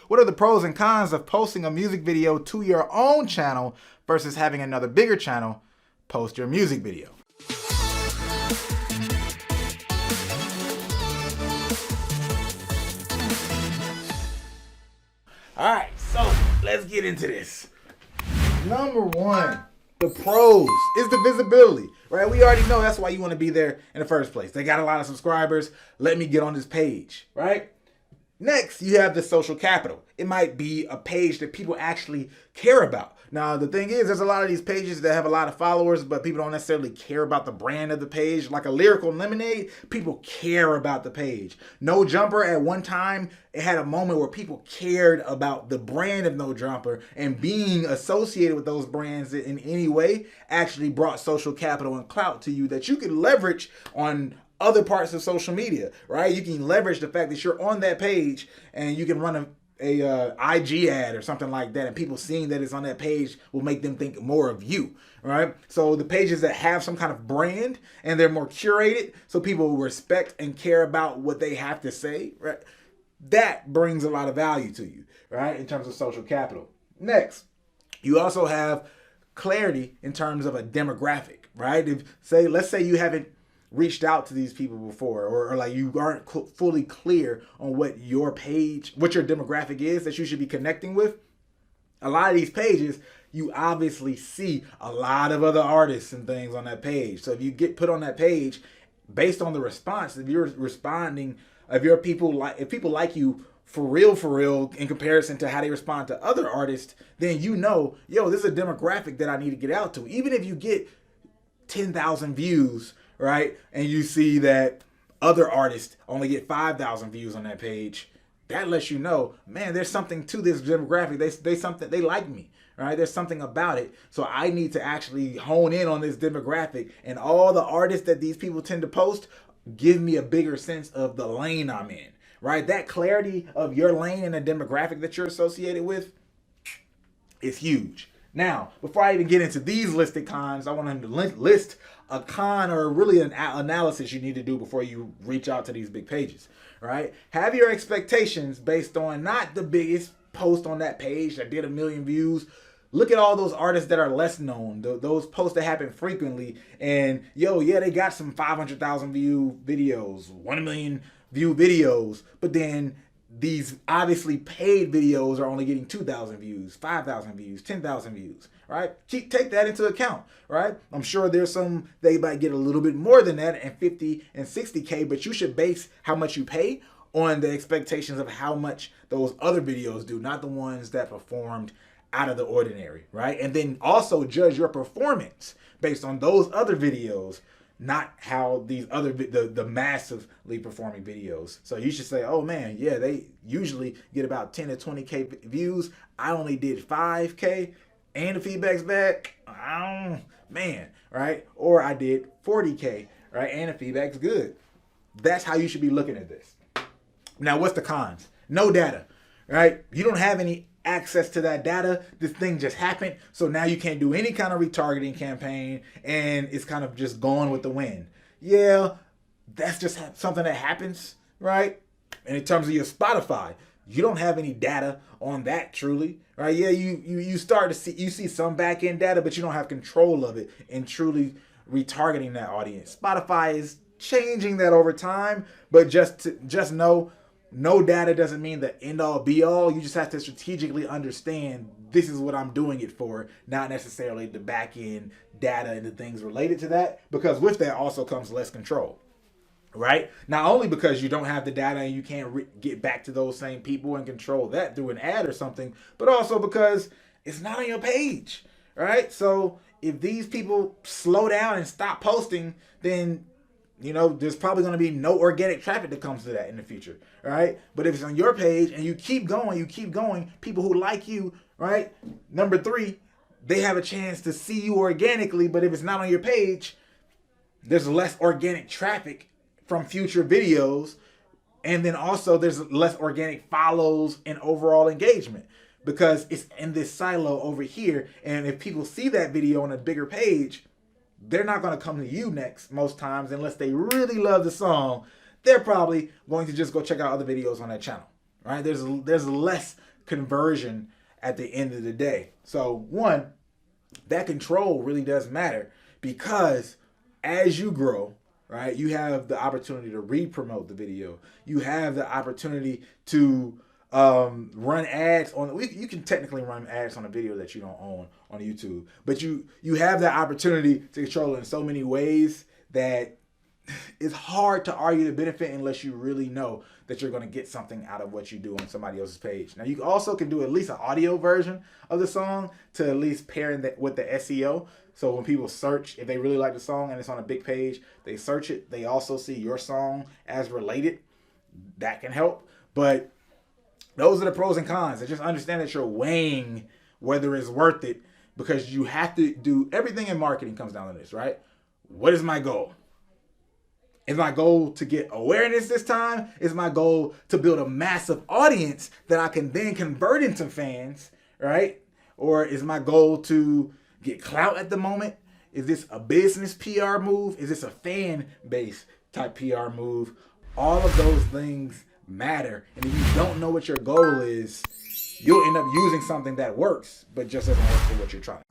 what are the pros and cons of posting a music video to your own channel versus having another bigger channel post your music video? All right, so let's get into this. Number one, the pros is the visibility, right? We already know that's why you want to be there in the first place. They got a lot of subscribers. Let me get on this page, right? Next, you have the social capital. It might be a page that people actually care about. Now, the thing is, there's a lot of these pages that have a lot of followers, but people don't necessarily care about the brand of the page. Like a Lyrical Lemonade, people care about the page. No Jumper, at one time, it had a moment where people cared about the brand of No Jumper, and being associated with those brands in any way actually brought social capital and clout to you that you could leverage on other parts of social media, right? You can leverage the fact that you're on that page and you can run a IG ad or something like that, and people seeing that it's on that page will make them think more of you, right? So the pages that have some kind of brand and they're more curated, so people will respect and care about what they have to say, right? That brings a lot of value to you, right? In terms of social capital. Next, you also have clarity in terms of a demographic, right? Let's say you haven't reached out to these people before, or like you aren't fully clear on what your page, what your demographic is that you should be connecting with. A lot of these pages, you obviously see a lot of other artists and things on that page. So if you get put on that page, based on the response, if you're responding, if people like you for real in comparison to how they respond to other artists, then you know, yo, this is a demographic that I need to get out to. Even if you get 10,000 views, right, and you see that other artists only get 5,000 views on that page, that lets you know, man, there's something to this demographic. They like me, right? There's something about it. So I need to actually hone in on this demographic, and all the artists that these people tend to post give me a bigger sense of the lane I'm in, right? That clarity of your lane and the demographic that you're associated with is huge. Now, before I even get into these listed cons, I want to list a con, or really an analysis you need to do before you reach out to these big pages, right? Have your expectations based on not the biggest post on that page that did 1 million views. Look at all those artists that are less known, those posts that happen frequently, and they got some 500,000 view videos, 1 million view videos, but then these obviously paid videos are only getting 2,000 views, 5,000 views, 10,000 views, right? Take that into account, right? I'm sure there's some, they might get a little bit more than that, and 50 and 60K, but you should base how much you pay on the expectations of how much those other videos do, not the ones that performed out of the ordinary, right? And then also judge your performance based on those other videos, not how these other the massively performing videos. So you should say, oh man, yeah, they usually get about 10 to 20K views. I only did 5K and the feedback's bad. Man, right? Or I did 40K, right? And the feedback's good. That's how you should be looking at this. Now, what's the cons? No data, right? You don't have any access to that data. This thing just happened, so now you can't do any kind of retargeting campaign, and it's kind of just gone with the wind. Yeah, that's just something that happens, right? And in terms of your Spotify, you don't have any data on that truly, right? Yeah, you start to see some back end data, but you don't have control of it and truly retargeting that audience. Spotify is changing that over time, but just know, no data doesn't mean the end all be all. You just have to strategically understand this is what I'm doing it for, not necessarily the back end data and the things related to that, because with that also comes less control, right? Not only because you don't have the data and you can't get back to those same people and control that through an ad or something, but also because it's not on your page, right? So if these people slow down and stop posting, then there's probably going to be no organic traffic that comes to that in the future, right? But if it's on your page and you keep going, people who like you, right? Number 3, they have a chance to see you organically, but if it's not on your page, there's less organic traffic from future videos, and then also there's less organic follows and overall engagement because it's in this silo over here, and if people see that video on a bigger page, they're not going to come to you next most times unless they really love the song. They're probably going to just go check out other videos on that channel, right? There's less conversion at the end of the day. So one, that control really does matter, because as you grow, right, you have the opportunity to re-promote the video. You have the opportunity to run ads on. You can technically run ads on a video that you don't own on YouTube, but you have that opportunity to control it in so many ways that it's hard to argue the benefit unless you really know that you're going to get something out of what you do on somebody else's page. Now, you also can do at least an audio version of the song to at least pair that with the SEO. So when people search, if they really like the song and it's on a big page, they search it, they also see your song as related. That can help. But those are the pros and cons. And just understand that you're weighing whether it's worth it, because you have to do everything in marketing comes down to this, right? What is my goal? Is my goal to get awareness this time? Is my goal to build a massive audience that I can then convert into fans, right? Or is my goal to get clout at the moment? Is this a business PR move? Is this a fan base type PR move? All of those things matter. And if you don't know what your goal is, you'll end up using something that works, but just doesn't work for what you're trying.